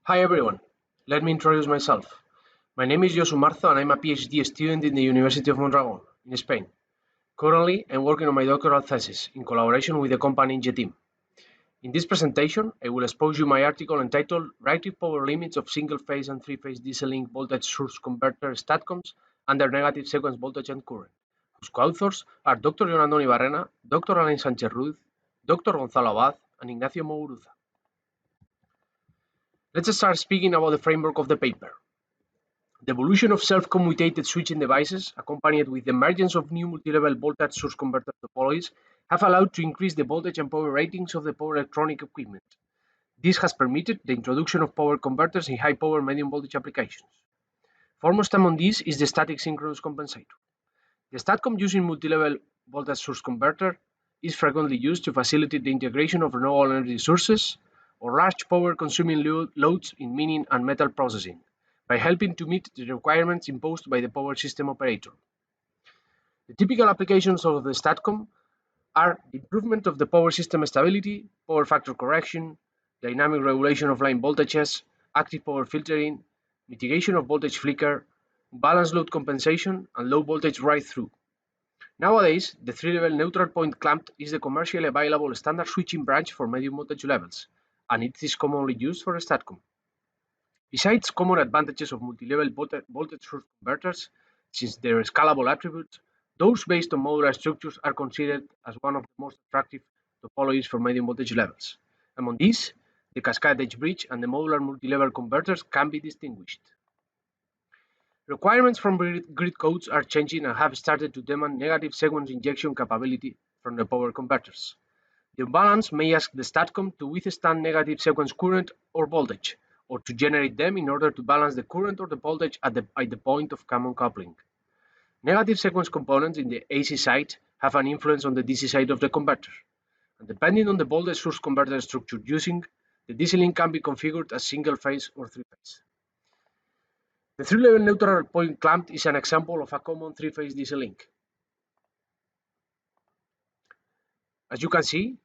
Hi everyone, let me introduce myself. My name is Josu Marzo and I'm a PhD student in the University of Mondragon in Spain. Currently, I'm working on my doctoral thesis in collaboration with the company team. In this presentation, I will expose you my article entitled Reactive Power Limits of Single-Phase and Three-Phase DC-link Voltage Source Converter STATCOMs under Negative Sequence Voltage and Current, whose co-authors are Dr. John Antoni Barrena, Dr. Alain Sánchez-Ruiz, Dr. Gonzalo Abad, and Ignacio Muguruza. Let's start speaking about the framework of the paper. The evolution of self-commutated switching devices, accompanied with the emergence of new multi-level voltage source converter topologies, have allowed to increase the voltage and power ratings of the power electronic equipment. This has permitted the introduction of power converters in high-power medium voltage applications. Foremost among these is the static synchronous compensator. The STATCOM using multi-level voltage source converter is frequently used to facilitate the integration of renewable energy sources or large power-consuming loads in mining and metal processing, by helping to meet the requirements imposed by the power system operator. The typical applications of the STATCOM are the improvement of the power system stability, power factor correction, dynamic regulation of line voltages, active power filtering, mitigation of voltage flicker, balanced load compensation, and low voltage ride-through. Nowadays, the three-level neutral point clamped is the commercially available standard switching branch for medium voltage levels, and it is commonly used for STATCOM. Besides common advantages of multi-level voltage source converters, since their scalable attributes, those based on modular structures are considered as one of the most attractive topologies for medium voltage levels. Among these, the cascade edge bridge and the modular multi-level converters can be distinguished. Requirements from grid codes are changing and have started to demand negative sequence injection capability from the power converters. The imbalance may ask the STATCOM to withstand negative sequence current or voltage, or to generate them in order to balance the current or the voltage at the point of common coupling. Negative sequence components in the AC side have an influence on the DC side of the converter, and depending on the voltage source converter structure using, the DC link can be configured as single phase or three phase. The three-level neutral point clamped is an example of a common three-phase DC link. As you can see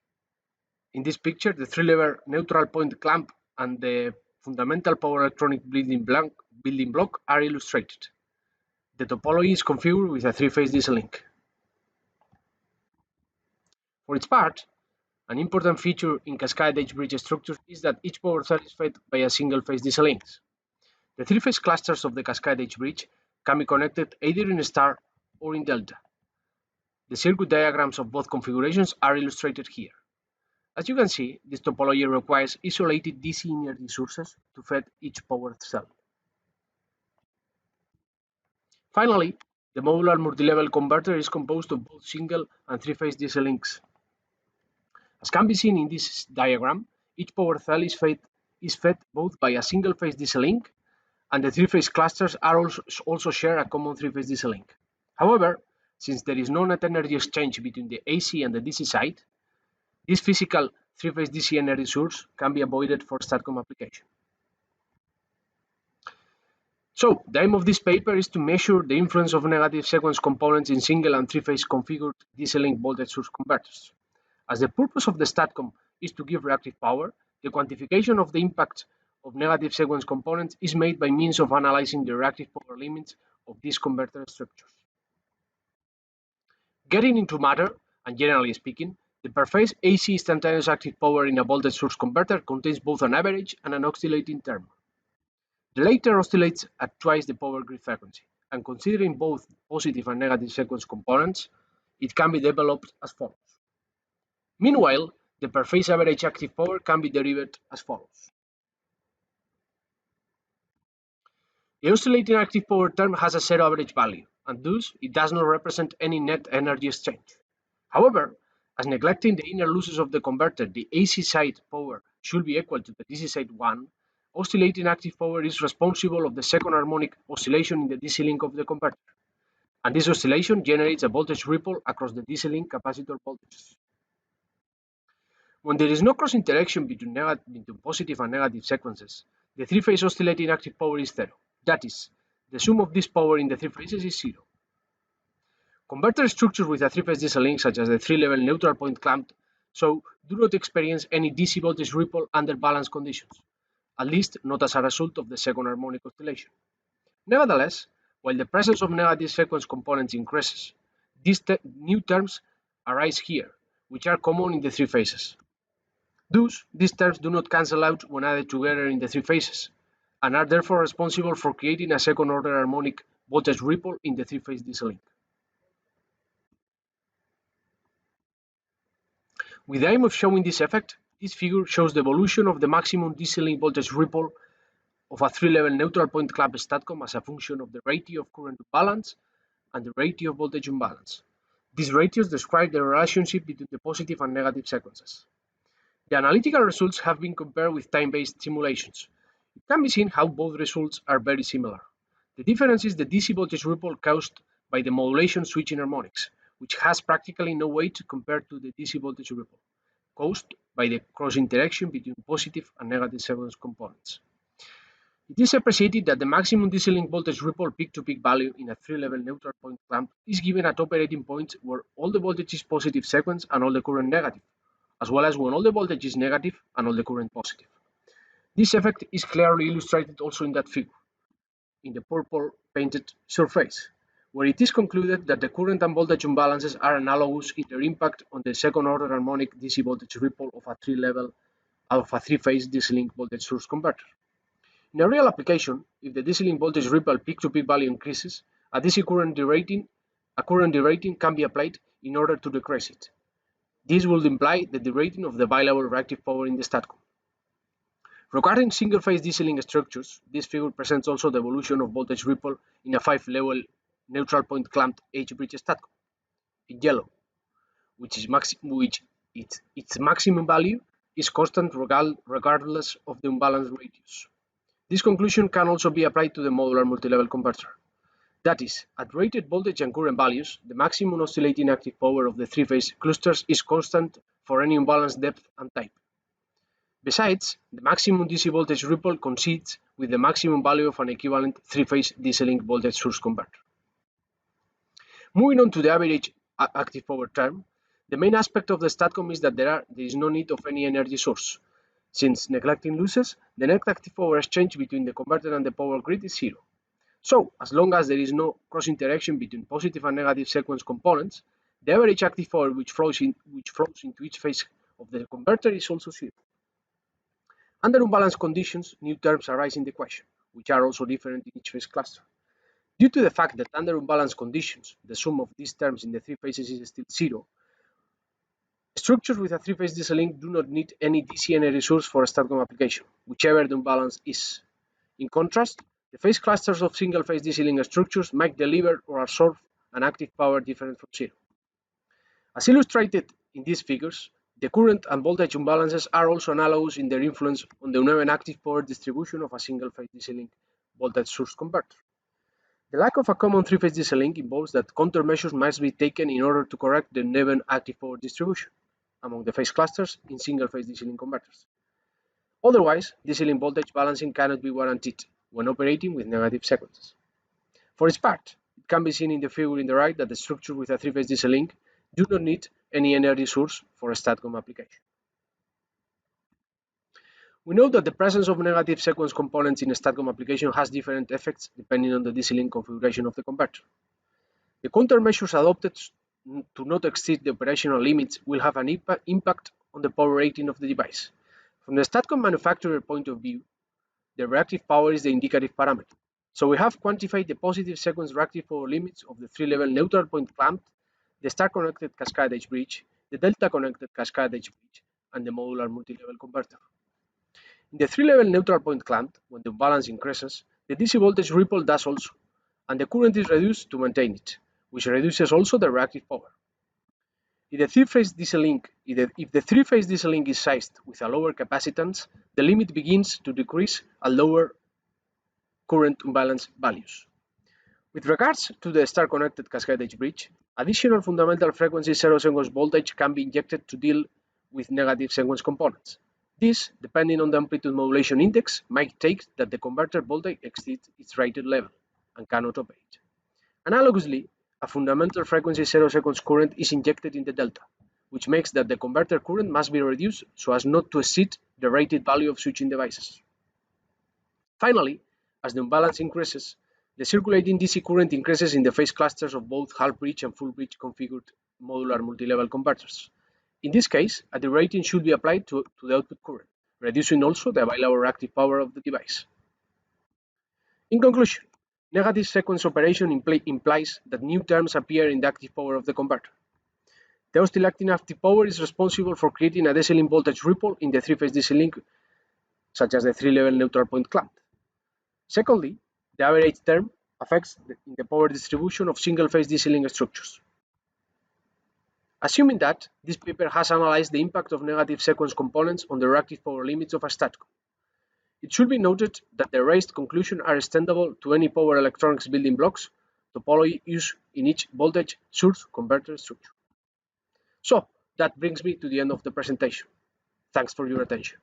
in this picture, the three-level neutral point clamp and the fundamental power electronic building block are illustrated. The topology is configured with a three-phase DC link. For its part, an important feature in cascade edge bridge structures is that each power cell is fed by a single-phase DC link. The three-phase clusters of the cascade edge bridge can be connected either in star or in delta. The circuit diagrams of both configurations are illustrated here. As you can see, this topology requires isolated DC energy sources to feed each power cell. Finally, the modular multi-level converter is composed of both single and three-phase DC links. As can be seen in this diagram, each power cell is fed both by a single-phase DC link, and the three-phase clusters also share a common three-phase DC link. However, since there is no net energy exchange between the AC and the DC side, this physical three-phase DC energy source can be avoided for STATCOM application. So, the aim of this paper is to measure the influence of negative sequence components in single and three-phase configured DC link voltage source converters. As the purpose of the STATCOM is to give reactive power, the quantification of the impact of negative sequence components is made by means of analyzing the reactive power limits of these converter structures. Getting into matter, and generally speaking, the per-phase AC instantaneous active power in a voltage source converter contains both an average and an oscillating term. The latter oscillates at twice the power grid frequency, and considering both positive and negative sequence components, it can be developed as follows. Meanwhile, the per-phase average active power can be derived as follows. The oscillating active power term has a zero average value, and thus it does not represent any net energy exchange. However, as neglecting the inner losses of the converter, the AC side power should be equal to the DC side 1, oscillating active power is responsible of the second harmonic oscillation in the DC link of the converter, and this oscillation generates a voltage ripple across the DC link capacitor voltages. When there is no cross-interaction between positive and negative sequences, the three-phase oscillating active power is zero. That is, the sum of this power in the three phases is zero. Converter structures with a three-phase DC link, such as the three-level neutral point clamped, do not experience any DC voltage ripple under balance conditions. at least not as a result of the second harmonic oscillation. Nevertheless, while the presence of negative sequence components increases, these new terms arise here, which are common in the three phases. Thus, these terms do not cancel out when added together in the three phases, and are therefore responsible for creating a second-order harmonic voltage ripple in the three-phase DC link. With the aim of showing this effect, this figure shows the evolution of the maximum DC link voltage ripple of a three-level neutral point clamp statcom as a function of the ratio of current imbalance and the ratio of voltage imbalance. These ratios describe the relationship between the positive and negative sequences. The analytical results have been compared with time-based simulations. It can be seen how both results are very similar. The difference is the DC voltage ripple caused by the modulation switching harmonics, which has practically no weight compared to the DC voltage ripple, caused by the cross-interaction between positive and negative sequence components. It is appreciated that the maximum DC link voltage ripple peak-to-peak value in a three-level neutral point clamp is given at operating points where all the voltage is positive sequence and all the current negative, as well as when all the voltage is negative and all the current positive. This effect is clearly illustrated also in that figure, in the purple painted surface, where it is concluded that the current and voltage imbalances are analogous in their impact on the second-order harmonic DC voltage ripple of a three-phase DC link voltage source converter. In a real application, if the DC link voltage ripple peak-to-peak value increases, a current derating can be applied in order to decrease it. This would imply the derating of the bilevel reactive power in the statcom. Regarding single-phase DC link structures, this figure presents also the evolution of voltage ripple in a 5-level neutral point clamped H-bridge statcom, in yellow, its maximum value is constant regardless of the imbalance radius. This conclusion can also be applied to the modular multilevel converter. That is, at rated voltage and current values, the maximum oscillating active power of the three-phase clusters is constant for any imbalance depth and type. Besides, the maximum DC voltage ripple coincides with the maximum value of an equivalent three-phase DC link voltage source converter. Moving on to the average active power term, the main aspect of the statcom is that there is no need of any energy source. Since neglecting losses, the net active power exchange between the converter and the power grid is zero. So, as long as there is no cross-interaction between positive and negative sequence components, the average active power which flows into each phase of the converter is also zero. Under unbalanced conditions, new terms arise in the equation, which are also different in each phase cluster. Due to the fact that under unbalanced conditions, the sum of these terms in the three phases is still zero, structures with a three-phase DC link do not need any DC energy source for a statcom application, whichever the imbalance is. In contrast, the phase clusters of single-phase DC link structures might deliver or absorb an active power different from zero. As illustrated in these figures, the current and voltage imbalances are also analogous in their influence on the uneven active power distribution of a single-phase DC link voltage source converter. The lack of a common three-phase DC link involves that countermeasures must be taken in order to correct the uneven active power distribution among the phase clusters in single-phase DC link converters. Otherwise, DC link voltage balancing cannot be guaranteed when operating with negative sequences. For its part, it can be seen in the figure in the right that the structure with a three-phase DC link do not need any energy source for a statcom application. We know that the presence of negative sequence components in a statcom application has different effects depending on the DC link configuration of the converter. The countermeasures adopted to not exceed the operational limits will have an impact on the power rating of the device. From the statcom manufacturer point of view, the reactive power is the indicative parameter. So we have quantified the positive sequence reactive power limits of the three-level neutral point clamped, the star-connected cascade H-bridge, the delta-connected cascade H-bridge, and the modular multi-level converter. In the three-level neutral point clamp, when the balance increases, the DC voltage ripple does also, and the current is reduced to maintain it, which reduces also the reactive power. If the three-phase DC link is sized with a lower capacitance, the limit begins to decrease at lower current imbalance values. With regards to the star-connected cascade H-bridge, additional fundamental frequency zero-sequence voltage can be injected to deal with negative sequence components. This, depending on the amplitude modulation index, might take that the converter voltage exceeds its rated level and cannot operate. Analogously, a fundamental frequency zero-sequence current is injected in the delta, which makes that the converter current must be reduced so as not to exceed the rated value of switching devices. Finally, as the imbalance increases, the circulating DC current increases in the phase clusters of both half-bridge and full-bridge configured modular multi-level converters. In this case, a derating should be applied to the output current, reducing also the available reactive power of the device. In conclusion, negative sequence operation implies that new terms appear in the active power of the converter. The oscillating active power is responsible for creating a DC link voltage ripple in the three-phase DC link, such as the three-level neutral point clamp. Secondly, the average term affects the power distribution of single-phase DC link structures. Assuming that, this paper has analyzed the impact of negative sequence components on the reactive power limits of a STATCOM. It should be noted that the raised conclusions are extendable to any power electronics building blocks topology used in each voltage source converter structure. So, that brings me to the end of the presentation. Thanks for your attention.